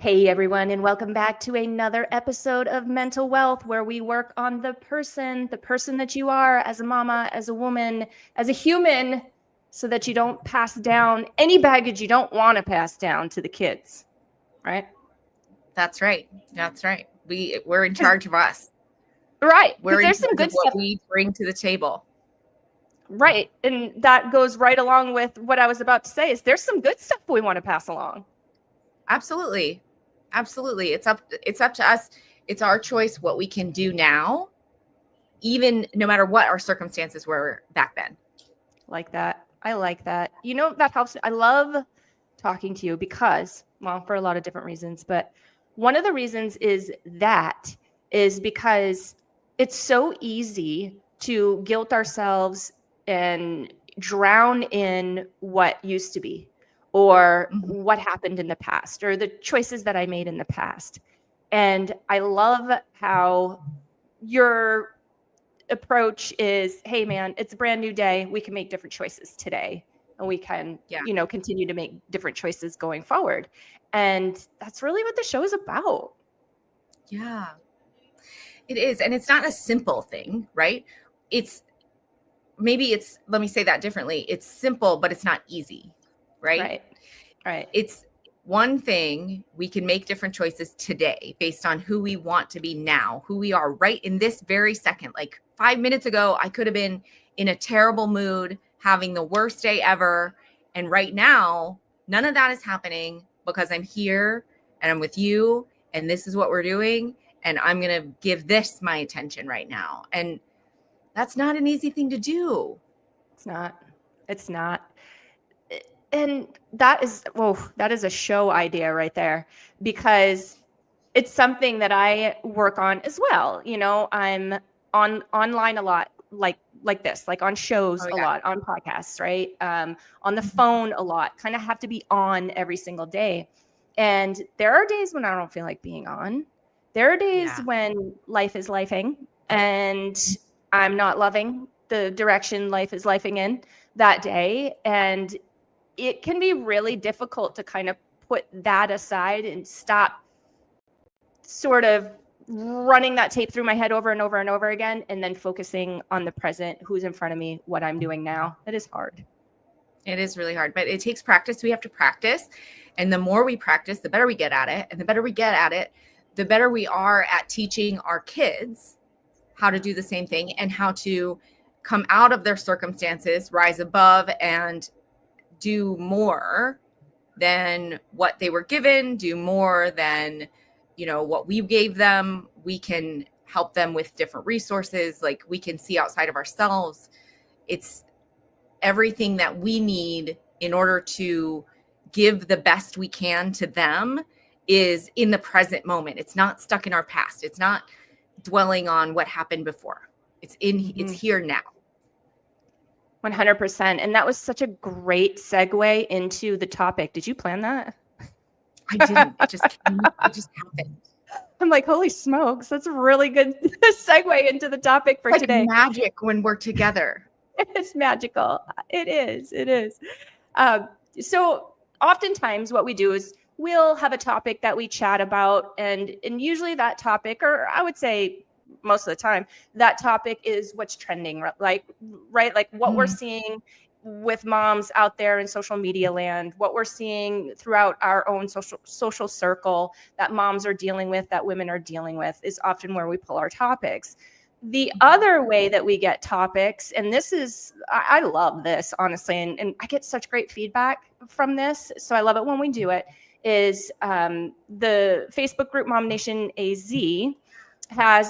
Hey everyone, and welcome back to another episode of Mental Wealth, where we work on the person that you are as a mama, as a woman, as a human, so that you don't pass down any baggage you don't want to pass down to the kids, right? That's right. We're in charge of us. Right, We're because in there's some charge good of what stuff. we bring to the table. Right, and that goes right along with what I was about to say, is there's some good stuff we want to pass along. Absolutely. It's up to us. It's our choice what we can do now, even no matter what our circumstances were back then. Like that. I like that. You know, that helps. I love talking to you because, well, for a lot of different reasons, but one of the reasons is because it's so easy to guilt ourselves and drown in what used to be or what happened in the past or the choices that I made in the past. And I love how your approach is, hey man, it's a brand new day. We can make different choices today. And we can, continue to make different choices going forward. And that's really what the show is about. Yeah, it is. And it's not a simple thing, right? Let me say that differently. It's simple, but it's not easy, right? Right. It's one thing. We can make different choices today based on who we want to be now, who we are right in this very second. Like 5 minutes ago, I could have been in a terrible mood, having the worst day ever. And right now, none of that is happening because I'm here and I'm with you. And this is what we're doing. And I'm going to give this my attention right now. And that's not an easy thing to do. It's not. And that is a show idea right there, because it's something that I work on as well. You know, I'm online a lot, like this, like on shows a lot, on podcasts, right? On the phone a lot, kind of have to be on every single day. And there are days when I don't feel like being on. There are days when life is lifing and I'm not loving the direction life is lifing in that day. And it can be really difficult to kind of put that aside and stop sort of running that tape through my head over and over and over again, and then focusing on the present, who's in front of me, what I'm doing now. That is hard. It is really hard, but it takes practice. We have to practice. And the more we practice, the better we get at it. And the better we get at it, the better we are at teaching our kids how to do the same thing and how to come out of their circumstances, rise above, and do more than what they were given, do more than, what we gave them. We can help them with different resources. Like we can see outside of ourselves. It's everything that we need in order to give the best we can to them is in the present moment. It's not stuck in our past. It's not dwelling on what happened before. It's here now. 100%. And that was such a great segue into the topic. Did you plan that? I didn't. It just happened. I'm like, holy smokes, that's a really good segue into the topic for today. Magic when we're together. It's magical. It is. So oftentimes what we do is we'll have a topic that we chat about, and usually that topic, or I would say most of the time, that topic is what's trending, like what we're seeing with moms out there in social media land, what we're seeing throughout our own social circle that moms are dealing with, that women are dealing with, is often where we pull our topics. The other way that we get topics, and this is, I love this, honestly, and I get such great feedback from this, so I love it when we do it, is the Facebook group Mom Nation AZ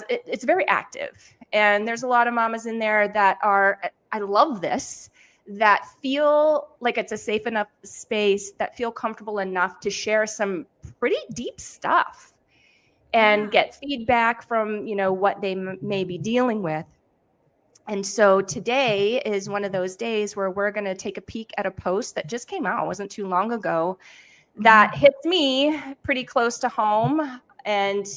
it's very active. And there's a lot of mamas in there that I love this, that feel like it's a safe enough space, that feel comfortable enough to share some pretty deep stuff and get feedback from, what they may be dealing with. And so today is one of those days where we're going to take a peek at a post that just came out, wasn't too long ago, that hits me pretty close to home. And,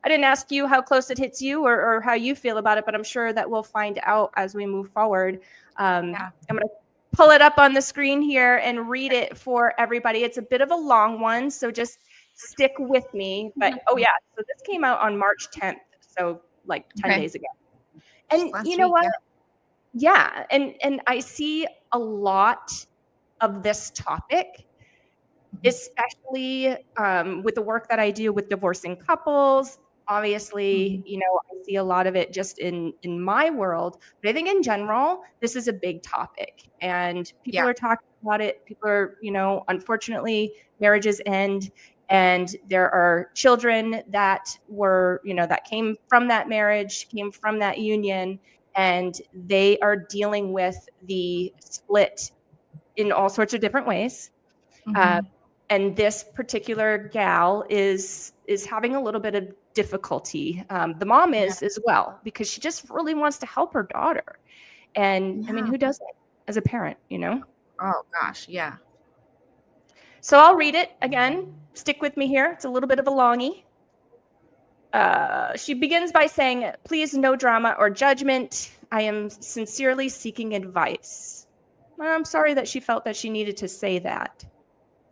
I didn't ask you how close it hits you or how you feel about it, but I'm sure that we'll find out as we move forward. I'm going to pull it up on the screen here and read it for everybody. It's a bit of a long one, so just stick with me. But oh yeah, so this came out on March 10th, so like 10 Okay. days ago. Just And last you know week, what? yeah. Yeah, and I see a lot of this topic, Mhm. especially with the work that I do with divorcing couples. Obviously, Mhm. I see a lot of it just in my world, but I think in general, this is a big topic, and people Yeah. are talking about it. People are, unfortunately, marriages end, and there are children that were, that came from that marriage, came from that union, and they are dealing with the split in all sorts of different ways. Uh, Mhm. and this particular gal is having a little bit of difficulty. The mom Yeah. is as well, because she just really wants to help her daughter. And I mean, Yeah. who doesn't as a parent? Oh gosh. Yeah. So I'll read it again. Stick with me here. It's a little bit of a longie. She begins by saying, "Please, no drama or judgment. I am sincerely seeking advice." I'm sorry that she felt that she needed to say that.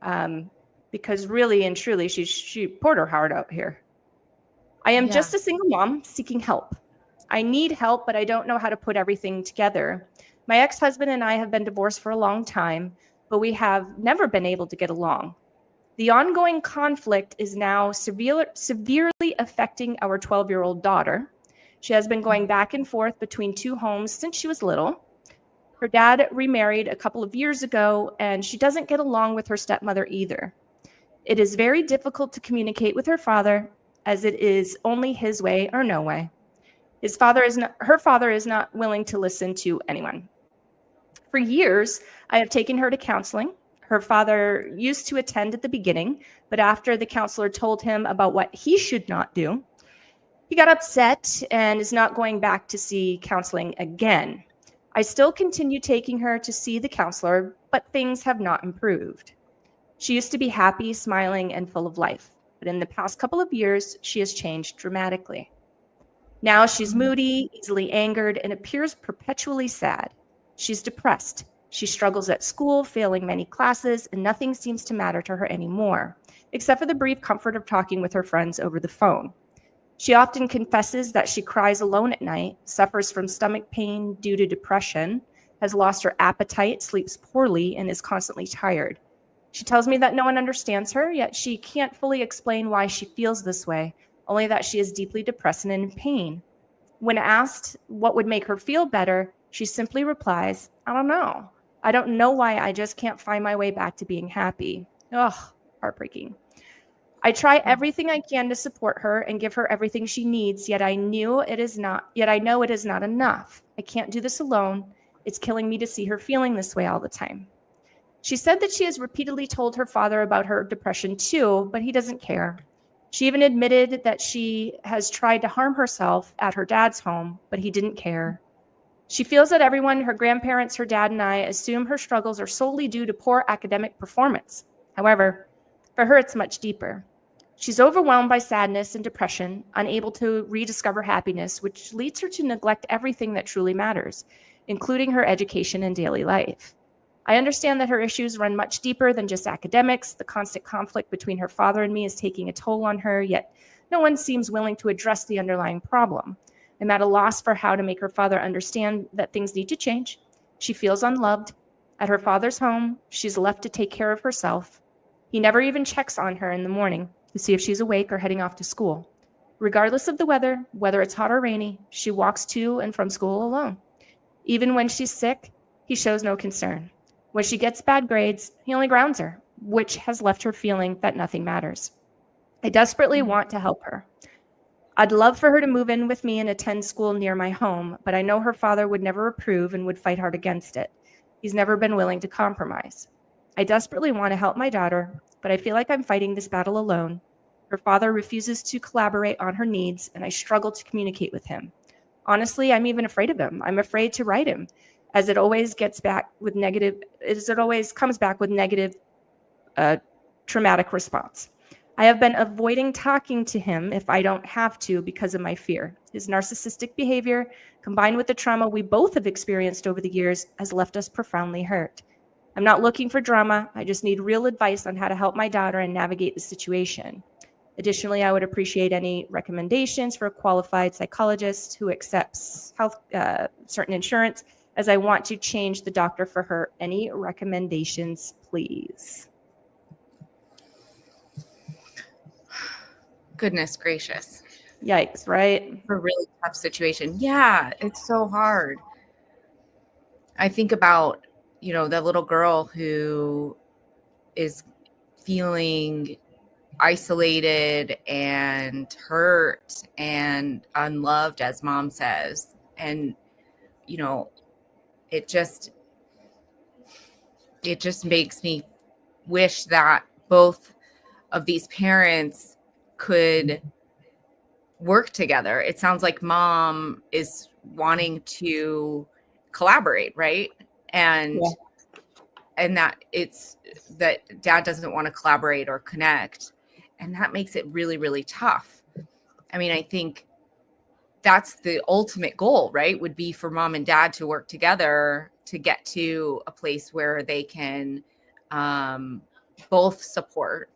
Um, because really and truly, she poured her heart out here. "I am Yeah. just a single mom seeking help. I need help, but I don't know how to put everything together. My ex-husband and I have been divorced for a long time, but we have never been able to get along. The ongoing conflict is now severely affecting our 12-year-old daughter. She has been going back and forth between two homes since she was little. Her dad remarried a couple of years ago, and she doesn't get along with her stepmother either. It is very difficult to communicate with her father, as it is only his way or no way. Her father is not willing to listen to anyone. For years, I have taken her to counseling. Her father used to attend at the beginning, but after the counselor told him about what he should not do, he got upset and is not going back to see counseling again. I still continue taking her to see the counselor, but things have not improved. She used to be happy, smiling, and full of life, but in the past couple of years, she has changed dramatically. Now she's Mhm. moody, easily angered, and appears perpetually sad. She's depressed. She struggles at school, failing many classes, and nothing seems to matter to her anymore, except for the brief comfort of talking with her friends over the phone. She often confesses that she cries alone at night, suffers from stomach pain due to depression, has lost her appetite, sleeps poorly, and is constantly tired. She tells me that no one understands her, yet she can't fully explain why she feels this way, only that she is deeply depressed and in pain. When asked what would make her feel better, she simply replies, "I don't know. I don't know why I just can't find my way back to being happy." Ugh, heartbreaking. I try everything I can to support her and give her everything she needs, yet I know it is not enough. I can't do this alone. It's killing me to see her feeling this way all the time. She said that she has repeatedly told her father about her depression too, but he doesn't care. She even admitted that she has tried to harm herself at her dad's home, but he didn't care. She feels that everyone, her grandparents, her dad, and I, assume her struggles are solely due to poor academic performance. However, for her, it's much deeper. She's overwhelmed by sadness and depression, unable to rediscover happiness, which leads her to neglect everything that truly matters, including her education and daily life. I understand that her issues run much deeper than just academics. The constant conflict between her father and me is taking a toll on her, yet no one seems willing to address the underlying problem. I'm at a loss for how to make her father understand that things need to change. She feels unloved. At her father's home, she's left to take care of herself. He never even checks on her in the morning to see if she's awake or heading off to school. Regardless of the weather, whether it's hot or rainy, she walks to and from school alone. Even when she's sick, he shows no concern. When she gets bad grades, he only grounds her, which has left her feeling that nothing matters. I desperately Mhm. want to help her. I'd love for her to move in with me and attend school near my home, but I know her father would never approve and would fight hard against it. He's never been willing to compromise. I desperately want to help my daughter, but I feel like I'm fighting this battle alone. Her father refuses to collaborate on her needs, and I struggle to communicate with him. Honestly, I'm even afraid of him. I'm afraid to write him, as it always comes back with negative uh, traumatic response. I have been avoiding talking to him if I don't have to because of my fear. His narcissistic behavior, combined with the trauma we both have experienced over the years, has left us profoundly hurt. I'm not looking for drama. I just need real advice on how to help my daughter and navigate the situation. Additionally, I would appreciate any recommendations for a qualified psychologist who accepts certain insurance, as I want to change the doctor for her. Any recommendations, please? Goodness gracious. Yikes, right? It's a really tough situation. Yeah, it's so hard. I think about, the little girl who is feeling isolated and hurt and unloved, as mom says. And, it just makes me wish that both of these parents could work together. It sounds like mom is wanting to collaborate, right? And that that dad doesn't want to collaborate or connect, and that makes it really, really tough. I mean, I think that's the ultimate goal, right? Would be for mom and dad to work together to get to a place where they can both support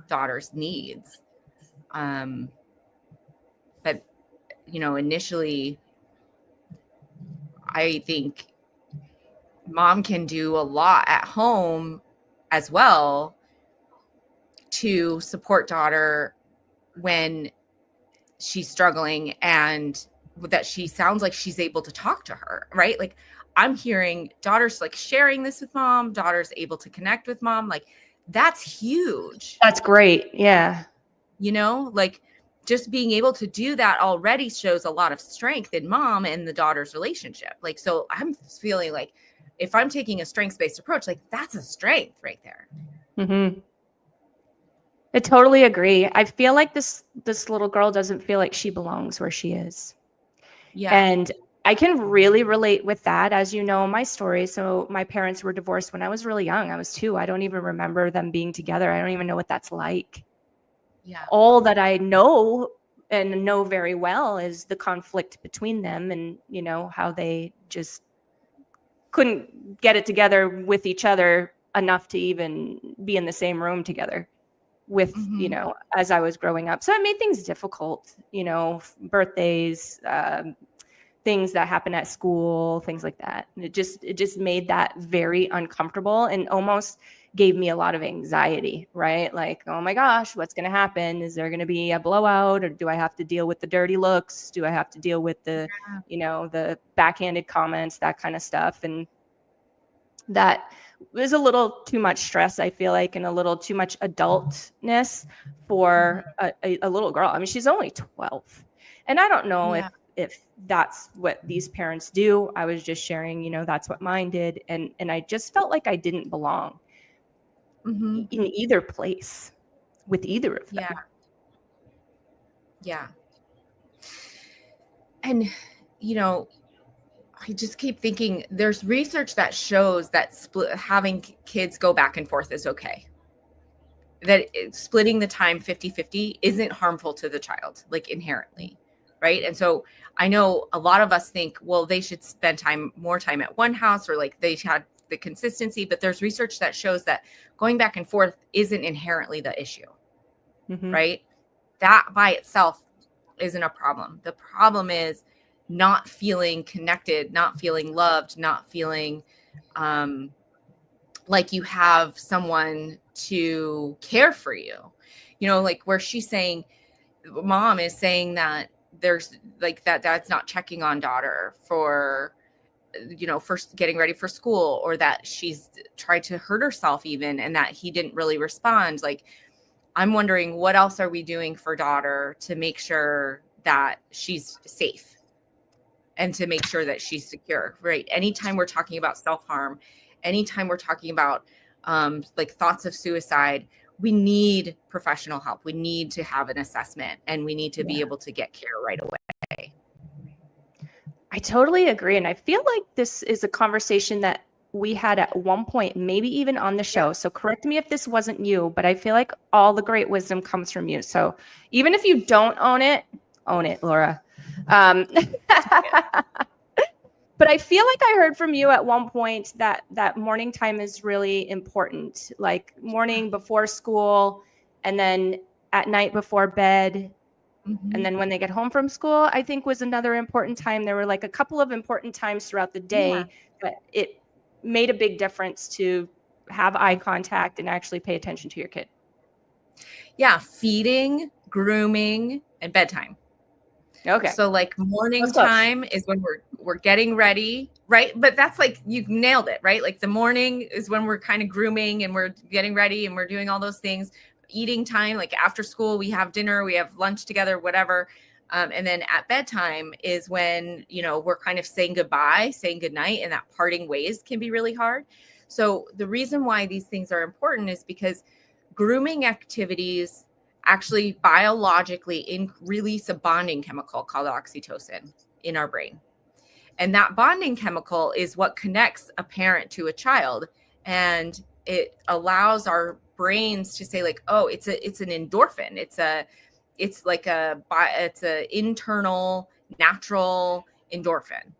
daughter's needs. But, initially, I think mom can do a lot at home as well to support daughter when she's struggling, and that she sounds like she's able to talk to her, right? Like, I'm hearing daughter's like sharing this with mom, daughter's able to connect with mom. Like, that's huge. That's great. Yeah. Like, just being able to do that already shows a lot of strength in mom and the daughter's relationship. Like, so I'm feeling like if I'm taking a strengths-based approach, like, that's a strength right there. Mm-hmm. I totally agree. I feel like this little girl doesn't feel like she belongs where she is. Yeah. And I can really relate with that. As you know, my story. So my parents were divorced when I was really young. I was 2. I don't even remember them being together. I don't even know what that's like. Yeah. All that I know and know very well is the conflict between them, and, how they just couldn't get it together with each other enough to even be in the same room together with, as I was growing up. So it made things difficult, birthdays, things that happen at school, things like that. And it just made that very uncomfortable and almost gave me a lot of anxiety, right? Like, oh my gosh, what's going to happen? Is there going to be a blowout, or do I have to deal with the dirty looks? Do I have to deal with the, the backhanded comments, that kind of stuff? And that was a little too much stress, I feel like, and a little too much adultness for a little girl. I mean, she's only 12. And I don't know if that's what these parents do. I was just sharing, that's what mine did. And I just felt like I didn't belong in either place with either of them. Yeah. And, I just keep thinking there's research that shows that having kids go back and forth is okay. That splitting the time 50-50 isn't harmful to the child, like, inherently. Right. And so I know a lot of us think, well, they should spend more time at one house, or like they had the consistency. But there's research that shows that going back and forth isn't inherently the issue. Right. That by itself isn't a problem. The problem is not feeling connected, not feeling loved, not feeling like you have someone to care for you. Like where she's saying, mom is saying that there's like that dad's not checking on daughter for first getting ready for school, or that she's tried to hurt herself even, and that he didn't really respond. Like, I'm wondering, what else are we doing for daughter to make sure that she's safe and to make sure that she's secure, right? Anytime we're talking about self-harm, anytime we're talking about like thoughts of suicide, we need professional help. We need to have an assessment, and we need to be able to get care right away. I totally agree. And I feel like this is a conversation that we had at one point, maybe even on the show. So correct me if this wasn't you, but I feel like all the great wisdom comes from you. So even if you don't own it, Laura. But But I feel like I heard from you at one point that morning time is really important, like morning before school and then at night before bed. And then when they get home from school, I think was another important time. There were like a couple of important times throughout the day that it made a big difference to have eye contact and actually pay attention to your kid. Yeah. Feeding, grooming, and bedtime. Okay. So like morning time is when we're getting ready, right? But that's like, you nailed it, right? Like the morning is when we're kind of grooming and we're getting ready and we're doing all those things. Eating time, like after school, we have dinner, we have lunch together, whatever. And then at bedtime is when, we're kind of saying goodbye, saying goodnight, and that parting ways can be really hard. So the reason why these things are important is because grooming activities actually biologically release a bonding chemical called oxytocin in our brain. And that bonding chemical is what connects a parent to a child. And it allows our brains to say like, oh, it's an endorphin. It's an internal natural endorphin.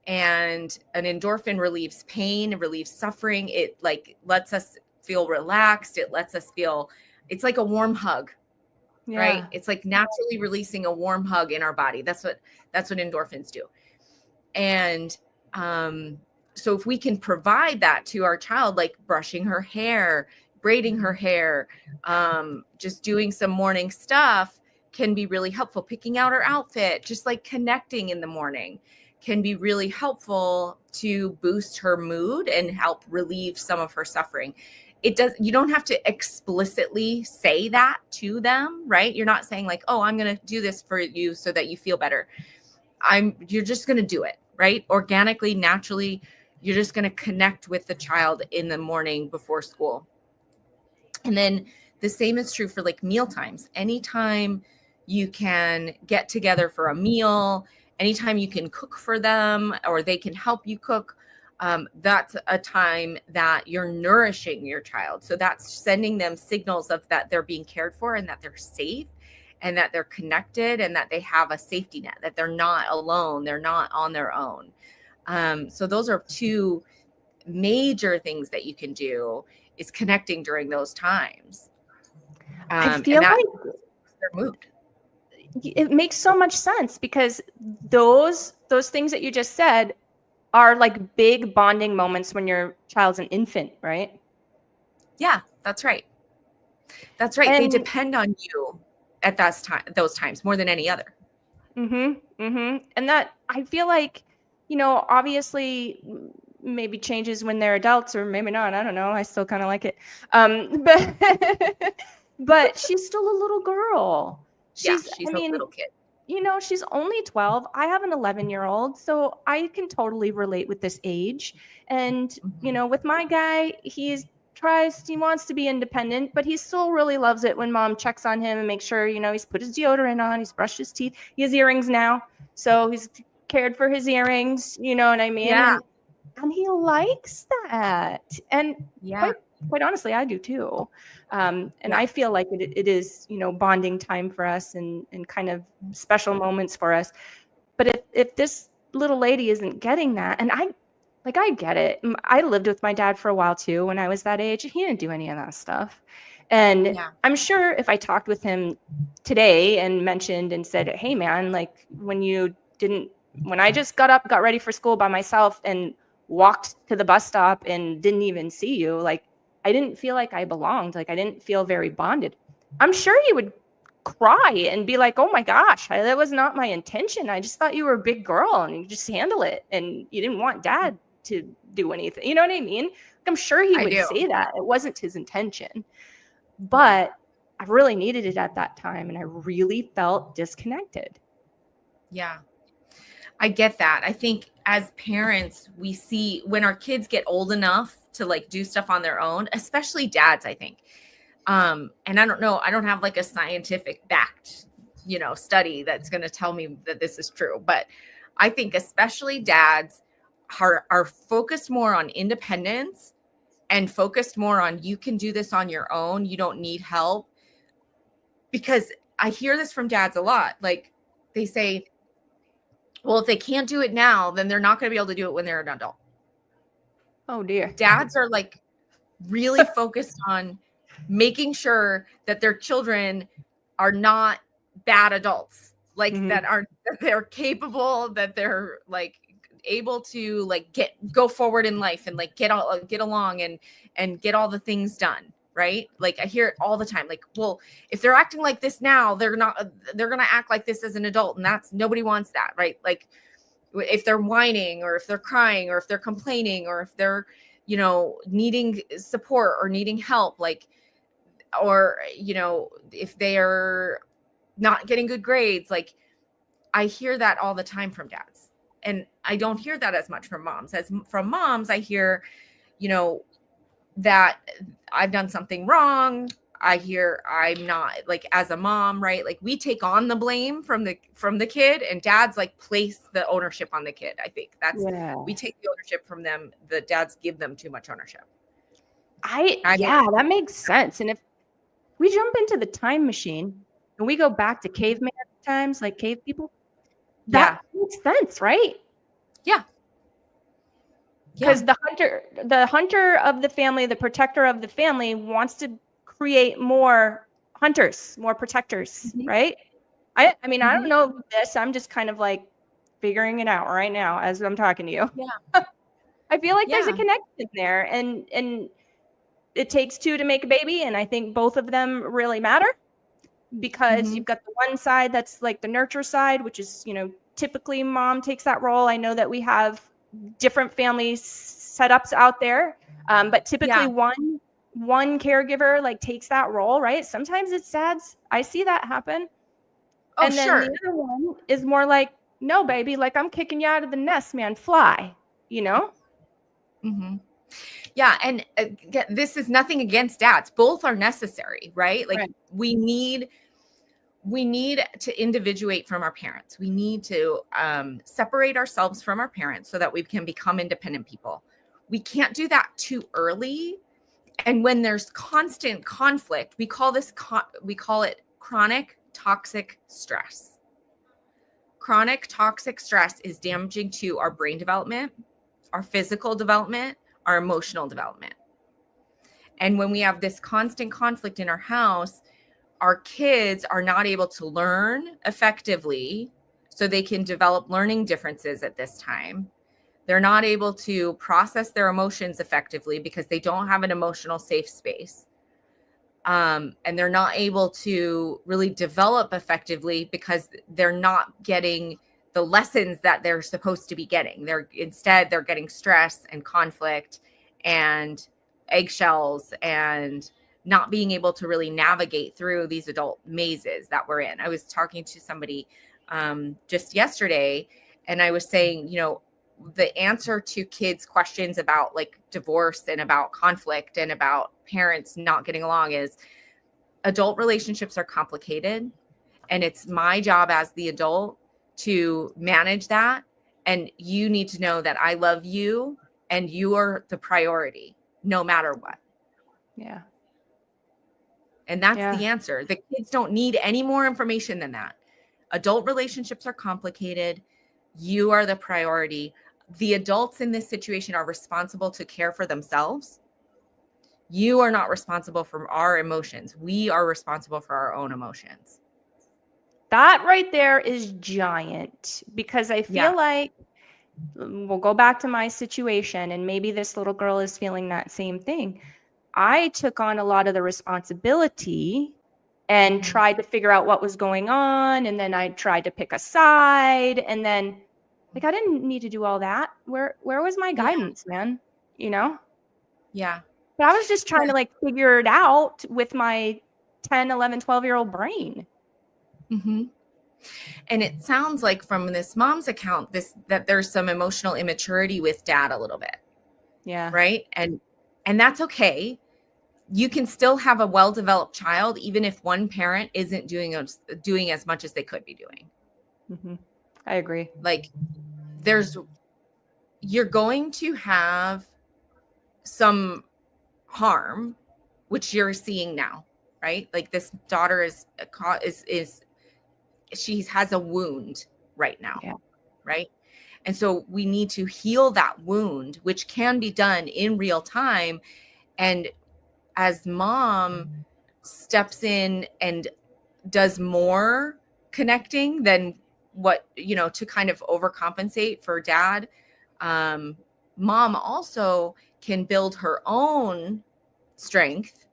And an endorphin relieves pain, it relieves suffering. It like lets us feel relaxed. It lets us feel, it's like a warm hug, right? It's like naturally releasing a warm hug in our body. That's what endorphins do. And so if we can provide that to our child, like brushing her hair, braiding her hair, just doing some morning stuff can be really helpful. Picking out her outfit, just like connecting in the morning can be really helpful to boost her mood and help relieve some of her suffering. You don't have to explicitly say that to them, right? You're not saying like, oh, I'm going to do this for you so that you feel better. You're just going to do it, right? Organically, naturally, you're just going to connect with the child in the morning before school. And then the same is true for like meal times. Anytime you can get together for a meal, anytime you can cook for them or they can help you cook, that's a time that you're nourishing your child. So that's sending them signals of that they're being cared for and that they're safe and that they're connected and that they have a safety net, that they're not alone. They're not on their own. So those are two major things that you can do is connecting during those times. I feel like their mood. It makes so much sense because those things that you just said are like big bonding moments when your child's an infant, right? Yeah, that's right. That's right. They depend on you at those times more than any other. And that I feel like, obviously maybe changes when they're adults or maybe not. I don't know. I still kind of like it. But she's still a little girl. She's a little kid. She's only 12. I have an 11-year-old, so I can totally relate with this age. And, with my guy, he wants to be independent, but he still really loves it when mom checks on him and makes sure, he's put his deodorant on, he's brushed his teeth. He has earrings now, so he's cared for his earrings, you know what I mean? Yeah. And he likes that. And quite honestly, I do too. And I feel like it is, bonding time for us and kind of special moments for us. But if this little lady isn't getting that, and I get it. I lived with my dad for a while too when I was that age. He didn't do any of that stuff. And I'm sure if I talked with him today and mentioned and said, hey man, like when I just got ready for school by myself and walked to the bus stop and didn't even see you, like I didn't feel like I belonged. Like I didn't feel very bonded. I'm sure he would cry and be like, oh my gosh, that was not my intention. I just thought you were a big girl and you just handle it. And you didn't want dad to do anything. You know what I mean? I'm sure he would say that. It wasn't his intention. But I really needed it at that time. And I really felt disconnected. Yeah. I get that. I think as parents, we see when our kids get old enough to like do stuff on their own, especially dads, I think. And I don't know, I don't have like a scientific backed, study that's going to tell me that this is true, but I think especially dads are focused more on independence and focused more on you can do this on your own. You don't need help. Because I hear this from dads a lot. Like they say, Well, if they can't do it now, then they're not going to be able to do it when they're an adult. Oh dear. Dads are like really focused on making sure that their children are not bad adults, like Mhm. that they're capable, that they're like able to like go forward in life and like get along and get all the things done, right? Like I hear it all the time, like, well, if they're acting like this now, they're gonna act like this as an adult, and that's, nobody wants that, right? Like if they're whining or if they're crying or if they're complaining or if they're, you know, needing support or needing help, like, or, you know, if they are not getting good grades, like I hear that all the time from dads. And I don't hear that as much from moms. As from moms, I hear, you know, that I've done something wrong. I hear I'm not, like, as a mom, right? Like we take on the blame from the kid, and dads like place the ownership on the kid. I think that's, Yeah. we take the ownership from them. The dads give them too much ownership. Yeah, that makes sense. And if we jump into the time machine and we go back to caveman times, like cave people, Yeah. that makes sense, right? Yeah. Because the hunter of the family, the protector of the family wants to create more hunters, more protectors, Mhm. right? I mean, I don't Mhm. know this. I'm just kind of like figuring it out right now as I'm talking to you. Yeah. I feel like there's a Yeah. connection there, and it takes two to make a baby, and I think both of them really matter, because Mhm. you've got the one side that's like the nurture side, which is, you know, typically mom takes that role. I know that we have different family setups out there, but typically Yeah. one caregiver like takes that role, right? Sometimes it's dads. I see that happen. Oh, And then the sure. other one is more like, no, baby, like I'm kicking you out of the nest, man, fly, you know? Mhm. Yeah, and again, this is nothing against dads. Both are necessary, right? Like Right. we need to individuate from our parents. We need to separate ourselves from our parents so that we can become independent people. We can't do that too early. And when there's constant conflict, we call it chronic toxic stress. Chronic toxic stress is damaging to our brain development, our physical development, our emotional development. And when we have this constant conflict in our house, our kids are not able to learn effectively, so they can develop learning differences at this time. They're not able to process their emotions effectively because they don't have an emotional safe space. And they're not able to really develop effectively because they're not getting the lessons that they're supposed to be getting. They're getting stress and conflict and eggshells and not being able to really navigate through these adult mazes that we're in. I was talking to somebody just yesterday, and I was saying, you know, the answer to kids' questions about like divorce and about conflict and about parents not getting along is adult relationships are complicated, and it's my job as the adult to manage that. And you need to know that I love you and you are the priority no matter what. Yeah. And that's Yeah. the answer. The kids don't need any more information than that. Adult relationships are complicated. You are the priority. The adults in this situation are responsible to care for themselves. You are not responsible for our emotions. We are responsible for our own emotions. That right there is giant, because I Yeah. feel like we'll go back to my situation, and maybe this little girl is feeling that same thing. I took on a lot of the responsibility and Mhm. tried to figure out what was going on. And then I tried to pick a side. And then, like, I didn't need to do all that. Where was my Yeah. guidance, man? You know? Yeah. But I was just trying to like figure it out with my 10, 11, 12-year-old brain. Mm-hmm. And it sounds like from this mom's account, that there's some emotional immaturity with dad a little bit, Yeah. right? And that's okay. You can still have a well-developed child, even if one parent isn't doing as much as they could be doing. Mm-hmm. I agree. Like you're going to have some harm, which you're seeing now, right? Like this daughter is she has a wound right now. Yeah. right? And so we need to heal that wound, which can be done in real time. And as mom steps in and does more connecting than what, to kind of overcompensate for dad, mom also can build her own strength,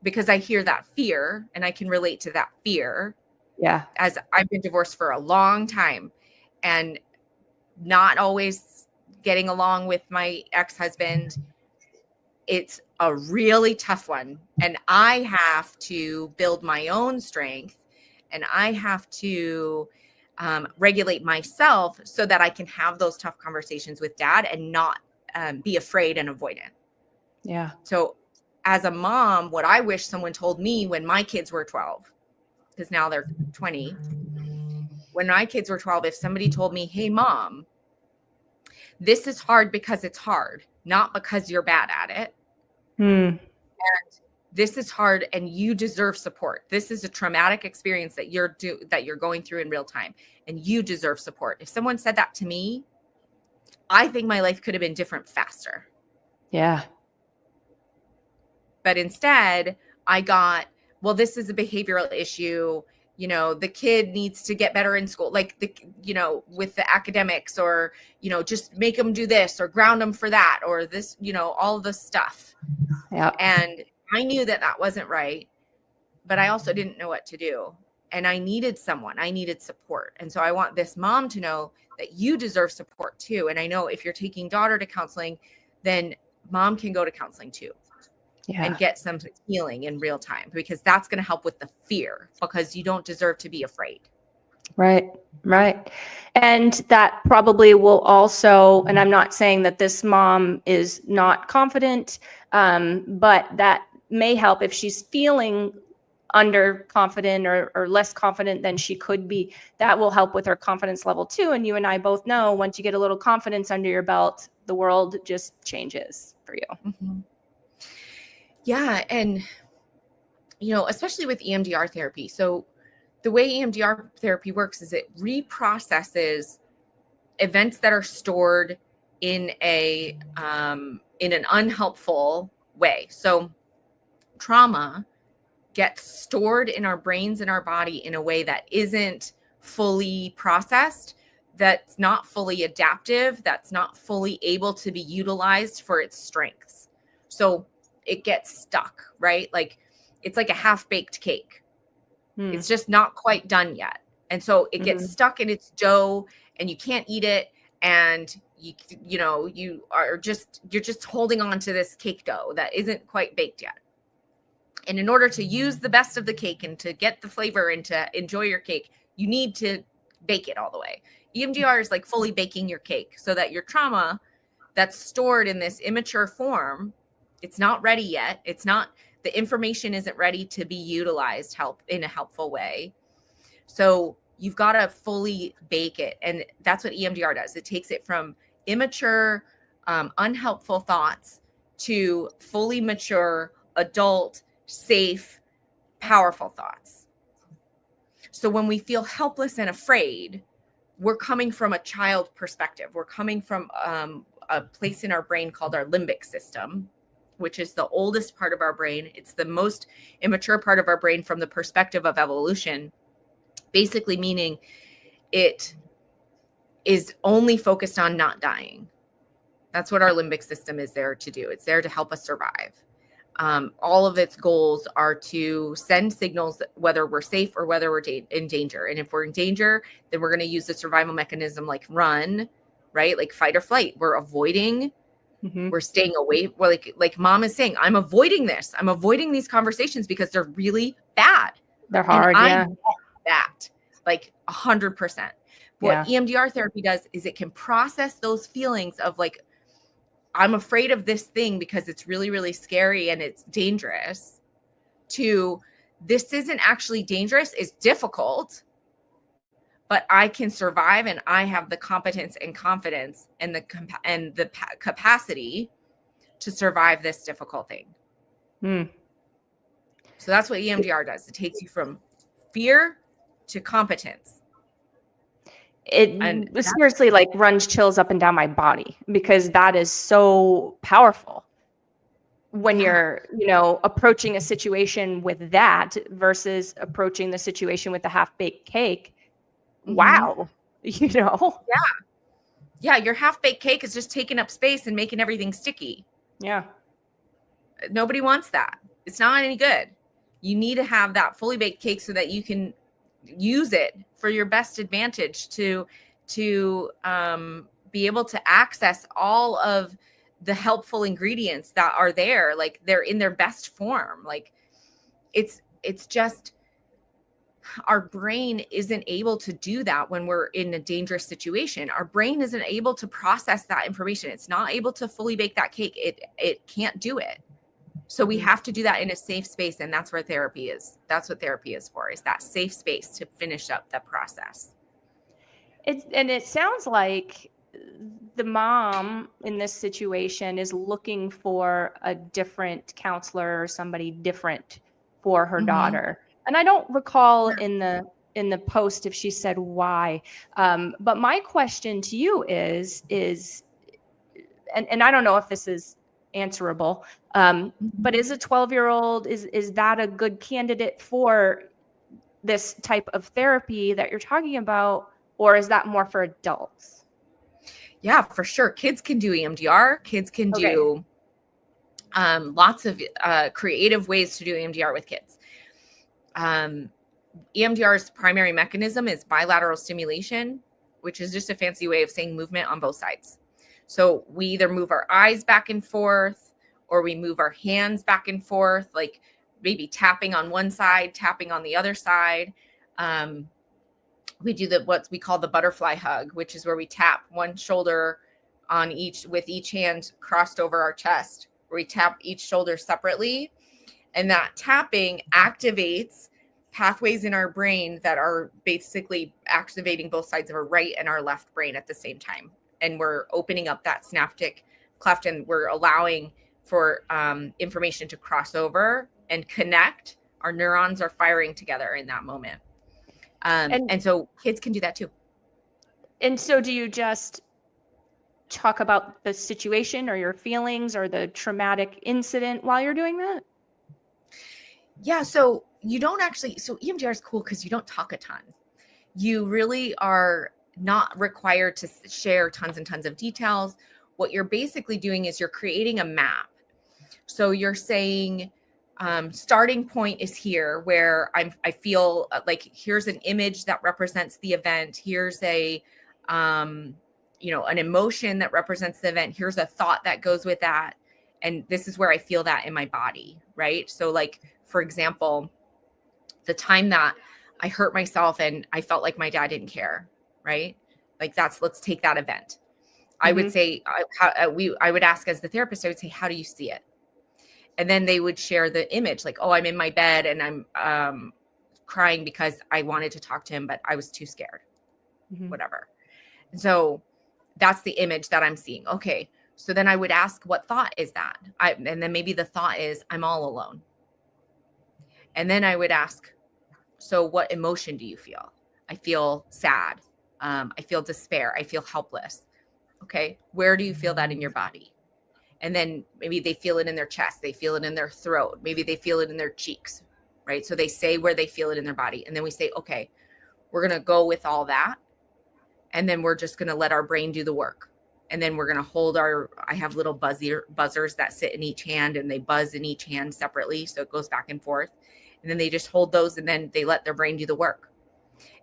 because I hear that fear and I can relate to that fear. Yeah. As I've been divorced for a long time and not always getting along with my ex-husband, it's a really tough one. And I have to build my own strength, and I have to regulate myself so that I can have those tough conversations with dad and not be afraid and avoidant. Yeah. So as a mom, what I wish someone told me when my kids were 12, because now they're 20. When my kids were 12, if somebody told me, hey, mom, this is hard because it's hard, not because you're bad at it. And this is hard and you deserve support. This is a traumatic experience that you're going through in real time, and you deserve support. If someone said that to me, I think my life could have been different faster. Yeah. But instead, I got, well, this is a behavioral issue. The kid needs to get better in school, like with the academics, or, just make them do this or ground them for that, or this, all the stuff. Yeah. And I knew that wasn't right, but I also didn't know what to do. And I needed support. And so I want this mom to know that you deserve support too. And I know if you're taking daughter to counseling, then mom can go to counseling too. Yeah. And get some healing in real time, because that's going to help with the fear, because you don't deserve to be afraid. Right. And that probably will also, and I'm not saying that this mom is not confident, but that may help if she's feeling underconfident or less confident than she could be. That will help with her confidence level too. And you and I both know, once you get a little confidence under your belt, the world just changes for you. Mm-hmm. Yeah. And, especially with EMDR therapy. So the way EMDR therapy works is it reprocesses events that are stored in an unhelpful way. So trauma gets stored in our brains and our body in a way that isn't fully processed, that's not fully adaptive, that's not fully able to be utilized for its strengths. So it gets stuck, right? Like it's like a half-baked cake. It's just not quite done yet. And so it gets stuck in its dough and you can't eat it. And you're just holding on to this cake dough that isn't quite baked yet. And in order to use the best of the cake and to get the flavor and to enjoy your cake, you need to bake it all the way. EMDR is like fully baking your cake so that your trauma that's stored in this immature form, it's not ready yet. The information isn't ready to be utilized in a helpful way. So you've got to fully bake it. And that's what EMDR does. It takes it from immature, unhelpful thoughts to fully mature, adult, safe, powerful thoughts. So when we feel helpless and afraid, we're coming from a child perspective. We're coming from a place in our brain called our limbic system, which is the oldest part of our brain. It's the most immature part of our brain from the perspective of evolution, basically meaning it is only focused on not dying. That's what our limbic system is there to do. It's there to help us survive. All of its goals are to send signals whether we're safe or whether we're in danger. And if we're in danger, then we're going to use the survival mechanism like run, right? Like fight or flight. We're avoiding. We're staying away. Well, like mom is saying, I'm avoiding this. I'm avoiding these conversations because they're really bad. They're hard. And yeah. I get that like 100%. What EMDR therapy does is it can process those feelings of like, I'm afraid of this thing because it's really, really scary and it's dangerous, to this isn't actually dangerous. It's difficult, but I can survive and I have the competence and confidence and the capacity to survive this difficult thing. So that's what EMDR does. It takes you from fear to competence. And It seriously like runs chills up and down my body because that is so powerful when you're, approaching a situation with that versus approaching the situation with the half-baked cake. Wow. Yeah, your half-baked cake is just taking up space and making everything sticky. Yeah. Nobody wants that. It's not any good. You need to have that fully baked cake so that you can use it for your best advantage to be able to access all of the helpful ingredients that are there. Like they're in their best form. Like it's just our brain isn't able to do that when we're in a dangerous situation. Our brain isn't able to process that information. It's not able to fully bake that cake. It can't do it. So we have to do that in a safe space. And that's where therapy is. That's what therapy is for, is that safe space to finish up the process. It sounds like the mom in this situation is looking for a different counselor or somebody different for her daughter. And I don't recall in the post if she said why. But my question to you is, and I don't know if this is answerable, but is a 12-year-old, is that a good candidate for this type of therapy that you're talking about, or is that more for adults? Yeah, for sure. Kids can do EMDR. Kids can do lots of creative ways to do EMDR with kids. EMDR's primary mechanism is bilateral stimulation, which is just a fancy way of saying movement on both sides. So we either move our eyes back and forth, or we move our hands back and forth, like maybe tapping on one side, tapping on the other side. We do what we call the butterfly hug, which is where we tap one shoulder on with each hand crossed over our chest, where we tap each shoulder separately. And that tapping activates pathways in our brain that are basically activating both sides of our right and our left brain at the same time. And we're opening up that synaptic cleft, and we're allowing for information to cross over and connect. Our neurons are firing together in that moment. And so kids can do that too. And so do you just talk about the situation or your feelings or the traumatic incident while you're doing that? Yeah. So you don't actually, so EMDR is cool because you don't talk a ton. You really are not required to share tons and tons of details. What you're basically doing is you're creating a map. So you're saying, starting point is here, where I feel like here's an image that represents the event. Here's an emotion that represents the event. Here's a thought that goes with that. And this is where I feel that in my body, right? So like, for example, the time that I hurt myself and I felt like my dad didn't care, right? Like let's take that event. I would say, I would ask as the therapist, I would say, how do you see it? And then they would share the image, like, oh, I'm in my bed and I'm crying because I wanted to talk to him, but I was too scared, whatever. And so that's the image that I'm seeing. Okay. So then I would ask, what thought is that? And then maybe the thought is, I'm all alone. And then I would ask, so what emotion do you feel? I feel sad. I feel despair. I feel helpless. Okay. Where do you feel that in your body? And then maybe they feel it in their chest. They feel it in their throat. Maybe they feel it in their cheeks, right? So they say where they feel it in their body. And then we say, okay, we're going to go with all that. And then we're just going to let our brain do the work. And then we're going to hold I have little buzzers that sit in each hand, and they buzz in each hand separately. So it goes back and forth. And then they just hold those, and then they let their brain do the work.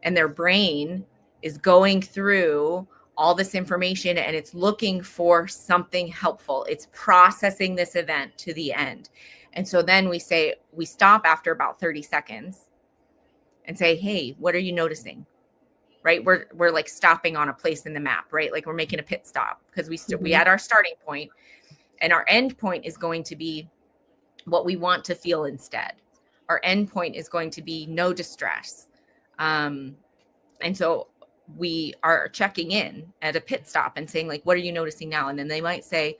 And their brain is going through all this information, and it's looking for something helpful. It's processing this event to the end. And so then we stop after about 30 seconds and say, hey, what are you noticing? Right? We're like stopping on a place in the map, right? Like we're making a pit stop because we had our starting point, and our end point is going to be what we want to feel instead. Our end point is going to be no distress. And so we are checking in at a pit stop and saying, like, what are you noticing now? And then they might say,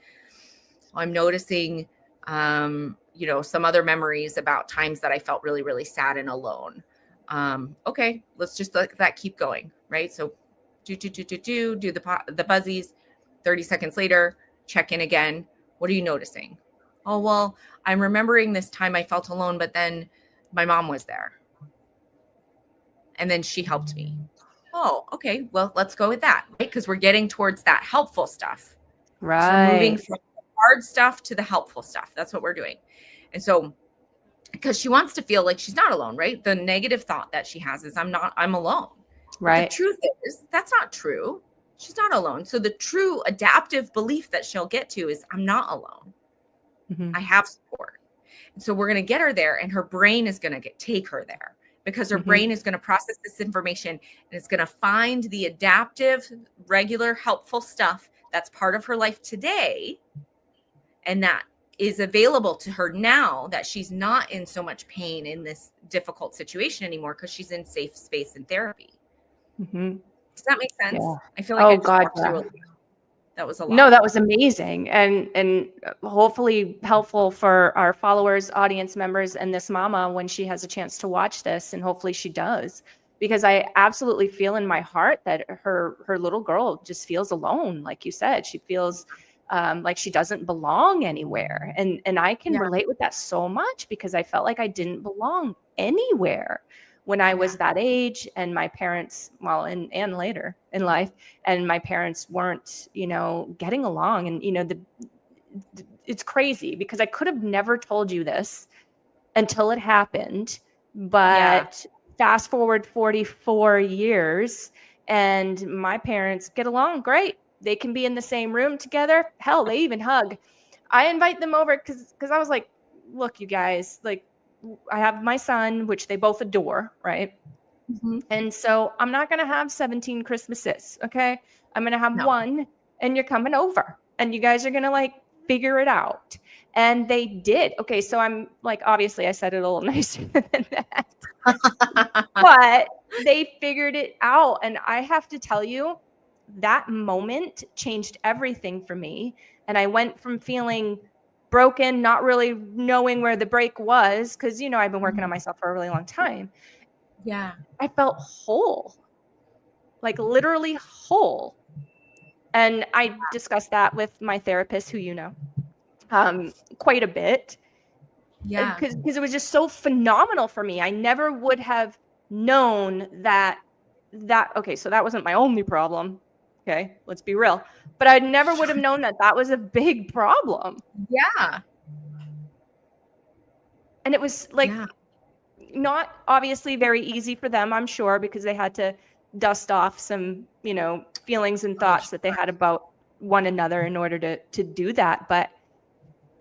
I'm noticing, some other memories about times that I felt really, really sad and alone. Okay, let's just let that keep going, right? So do the buzzies. 30 seconds later, check in again. What are you noticing? Oh, well, I'm remembering this time I felt alone, but then my mom was there. And then she helped me. Oh, okay. Well, let's go with that, right? Because we're getting towards that helpful stuff. Right. So we're moving from the hard stuff to the helpful stuff. That's what we're doing. And so, because she wants to feel like she's not alone, right? The negative thought that she has is I'm alone. Right. But the truth is that's not true. She's not alone. So the true adaptive belief that she'll get to is I'm not alone. Mm-hmm. I have support. And so we're going to get her there, and her brain is going to take her there, because her brain is going to process this information and it's going to find the adaptive, regular, helpful stuff that's part of her life today. And that is available to her now that she's not in so much pain in this difficult situation anymore, because she's in safe space and therapy. Mm-hmm. Does that make sense? Yeah. I feel like I just walked through it. That was a lot. No, that was amazing, and hopefully helpful for our followers, audience members, and this mama when she has a chance to watch this, and hopefully she does, because I absolutely feel in my heart that her little girl just feels alone, like you said. She feels like she doesn't belong anywhere, and I can relate with that so much, because I felt like I didn't belong anywhere when I was that age, and my parents, well, and later in life, and my parents weren't, getting along. And, it's crazy, because I could have never told you this until it happened. But fast forward 44 years, and my parents get along great. They can be in the same room together. Hell, they even hug. I invite them over because I was like, look, you guys, like, I have my son, which they both adore, right? Mm-hmm. And so I'm not going to have 17 Christmases, okay? I'm going to have one, and you're coming over, and you guys are going to, like, figure it out. And they did. Okay, so I'm, like, obviously I said it a little nicer than that. But they figured it out, and I have to tell you, that moment changed everything for me. And I went from feeling broken, not really knowing where the break was, because I've been working on myself for a really long time. Yeah. I felt whole, like literally whole. And I discussed that with my therapist, who quite a bit. Yeah. Because it was just so phenomenal for me. I never would have known that okay, so that wasn't my only problem. Okay, let's be real. But I never would have known that was a big problem. Yeah. And it was like not obviously very easy for them, I'm sure, because they had to dust off some, feelings and thoughts that they had about one another in order to do that. But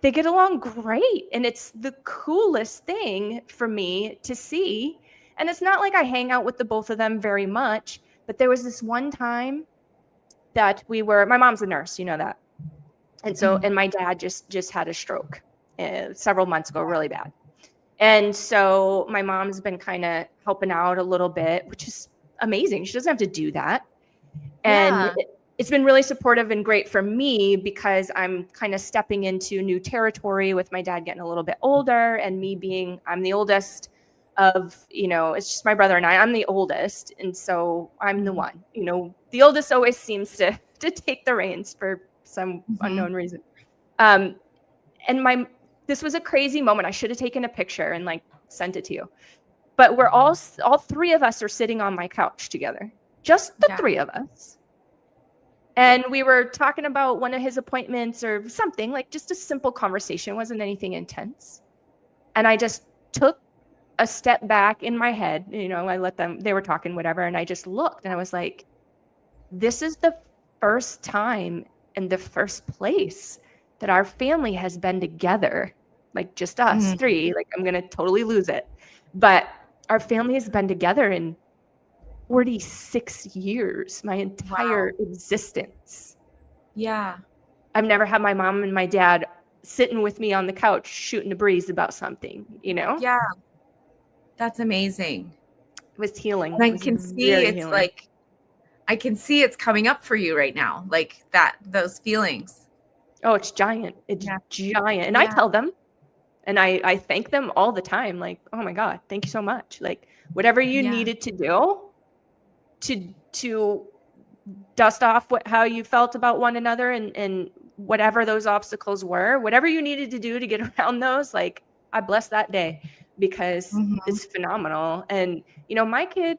they get along great. And it's the coolest thing for me to see. And it's not like I hang out with the both of them very much, but there was this one time that my mom's a nurse, that. And so, and my dad just had a stroke several months ago, really bad. And so my mom's been kind of helping out a little bit, which is amazing. She doesn't have to do that. And it's been really supportive and great for me, because I'm kind of stepping into new territory with my dad getting a little bit older, and me I'm the oldest of, it's just my brother and I'm the oldest. And so I'm the one, the oldest always seems to take the reins for some unknown reason. And this was a crazy moment. I should have taken a picture and like sent it to you. But we're all three of us are sitting on my couch together, just the three of us. And we were talking about one of his appointments or something, like just a simple conversation. It wasn't anything intense. And I just took a step back in my head. I let them, they were talking, whatever. And I just looked and I was like, this is the first time and the first place that our family has been together, like just us three. Like, I'm going to totally lose it. But our family has been together in 46 years, my entire existence. Yeah. I've never had my mom and my dad sitting with me on the couch shooting the breeze about something, Yeah. That's amazing. It was healing. And I can see it's healing. Like, I can see it's coming up for you right now, like those feelings. Oh, it's giant. It's giant. And I tell them, and I thank them all the time. Like, oh my God, thank you so much. Like, whatever you needed to do to dust off how you felt about one another, and whatever those obstacles were, whatever you needed to do to get around those, like, I bless that day, because it's phenomenal. And, my kid,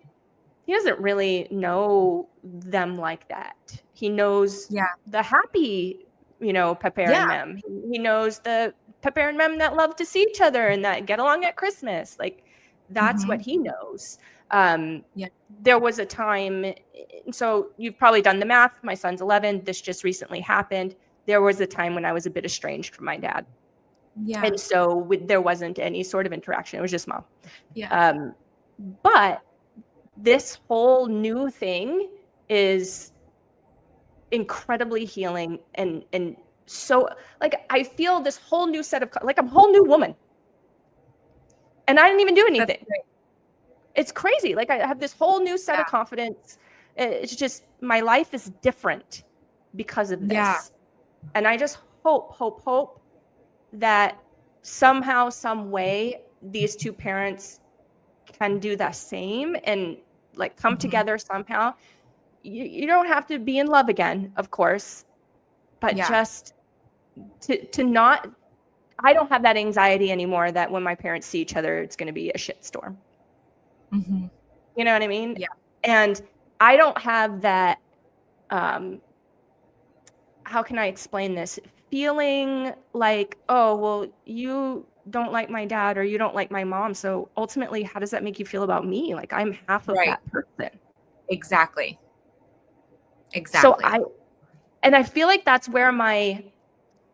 he doesn't really know them like that. He knows the happy, papa and mem. He knows the papa and mem that love to see each other and that get along at Christmas. Like, that's what he knows. There was a time, so you've probably done the math. My son's 11. This just recently happened. There was a time when I was a bit estranged from my dad. Yeah. And so there wasn't any sort of interaction. It was just mom. Yeah. But this whole new thing is incredibly healing, and so, like, I feel this whole new set of, like, I'm a whole new woman, and I didn't even do anything. It's crazy. Like, I have this whole new set of confidence. It's just, my life is different because of this. And I just hope that somehow, some way, these two parents can do the same and, like, come together somehow. You don't have to be in love again, of course, but just to not, I don't have that anxiety anymore that when my parents see each other, it's going to be a shitstorm. You know what I mean? Yeah. And I don't have that, how can I explain this? Feeling like, oh, well, you don't like my dad or you don't like my mom, so ultimately, how does that make you feel about me? Like, I'm half of that person. Exactly. So I feel like that's where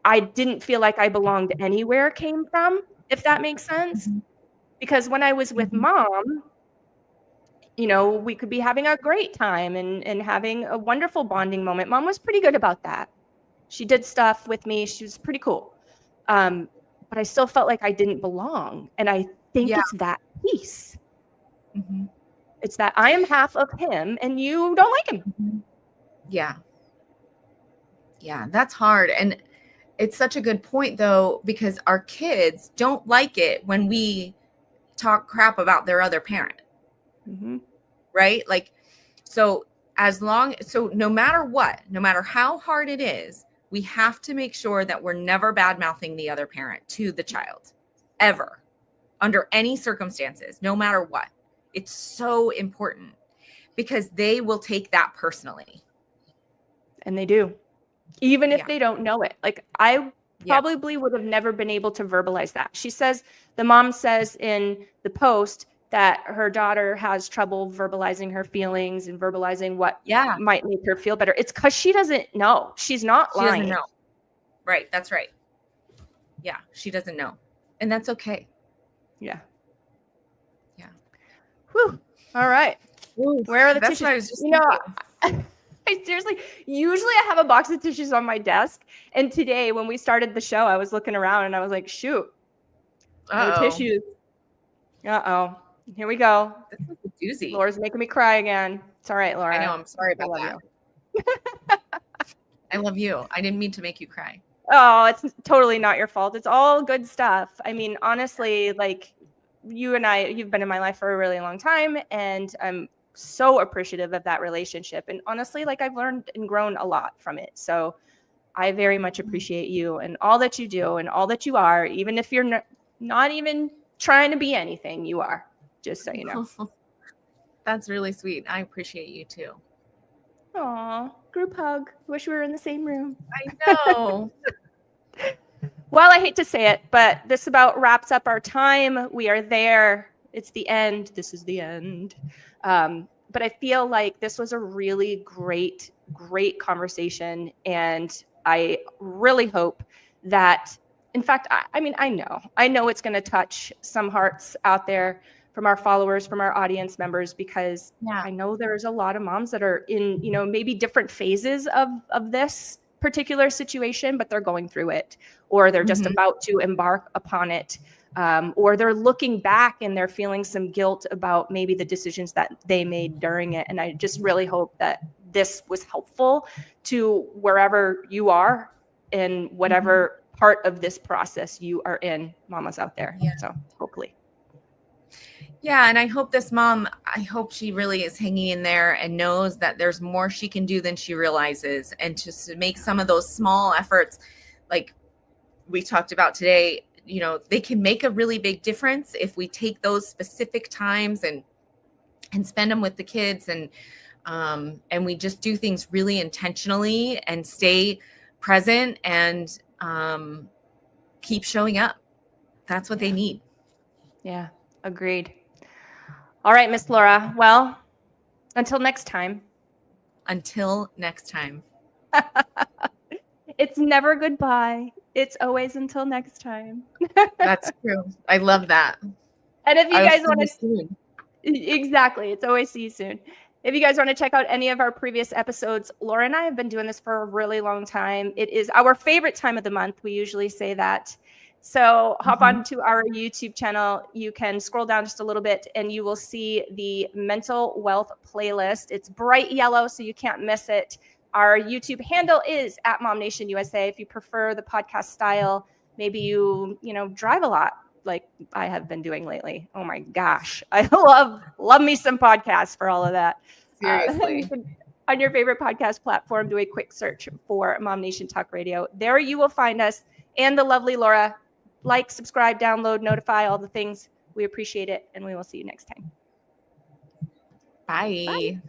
I didn't feel like I belonged anywhere came from, if that makes sense. Because when I was with mom, we could be having a great time and having a wonderful bonding moment. Mom was pretty good about that. She did stuff with me. She was pretty cool. But I still felt like I didn't belong. And I think it's that piece. It's that I am half of him and you don't like him. Yeah. Yeah, that's hard. And it's such a good point, though, because our kids don't like it when we talk crap about their other parent. Right? Like, so no matter what, no matter how hard it is, we have to make sure that we're never bad-mouthing the other parent to the child, ever, under any circumstances, no matter what. It's so important because they will take that personally. And they do, even if they don't know it. Like, I probably would have never been able to verbalize that. The mom says in the post that her daughter has trouble verbalizing her feelings and verbalizing what might make her feel better. It's because she doesn't know. She's not lying. She doesn't know. Right. That's right. Yeah. She doesn't know. And that's okay. Yeah. Yeah. Whew. All right. Ooh, where are the tissues? What I was just seriously, usually I have a box of tissues on my desk. And today when we started the show, I was looking around and I was like, shoot, no tissues. Uh-oh. Here we go. This is a doozy. Laura's making me cry again. It's all right, Laura. I know. I'm sorry about that. I love you. I didn't mean to make you cry. Oh, it's totally not your fault. It's all good stuff. I mean, honestly, like, you and I, you've been in my life for a really long time, and I'm so appreciative of that relationship. And honestly, like, I've learned and grown a lot from it. So I very much appreciate you and all that you do and all that you are, even if you're not even trying to be anything, you are. Just so you know. That's really sweet. I appreciate you too. Aw, group hug. Wish we were in the same room. I know. Well, I hate to say it, but this about wraps up our time. We are there. It's the end. This is the end. But I feel like this was a really great conversation. And I really hope that, in fact, I mean, I know it's going to touch some hearts out there from our followers, from our audience members, because I know there's a lot of moms that are in, maybe different phases of this particular situation, but they're going through it, or they're just about to embark upon it, or they're looking back and they're feeling some guilt about maybe the decisions that they made during it. And I just really hope that this was helpful to wherever you are in whatever part of this process you are in, mamas out there. So hopefully. Yeah. And I hope this mom, I hope she really is hanging in there and knows that there's more she can do than she realizes. And just to make some of those small efforts, like we talked about today, you know, they can make a really big difference if we take those specific times and spend them with the kids, and we just do things really intentionally and stay present and keep showing up. That's what they need. Yeah, agreed. All right, Miss Laura. Well, until next time. Until next time. It's never goodbye. It's always until next time. That's true. I love that. And if you I'll guys see want you to, soon. exactly, it's always see you soon. If you guys want to check out any of our previous episodes, Laura and I have been doing this for a really long time. It is our favorite time of the month. We usually say that. So hop onto our YouTube channel. You can scroll down just a little bit and you will see the mental wealth playlist. It's bright yellow, so you can't miss it. Our YouTube handle is at Mom Nation USA. If you prefer the podcast style, maybe you drive a lot like I have been doing lately. Oh my gosh. I love me some podcasts for all of that. Seriously. You can, on your favorite podcast platform, do a quick search for Mom Nation Talk Radio. There you will find us and the lovely Laura. Like, subscribe, download, notify, all the things. We appreciate it. And we will see you next time. Bye. Bye.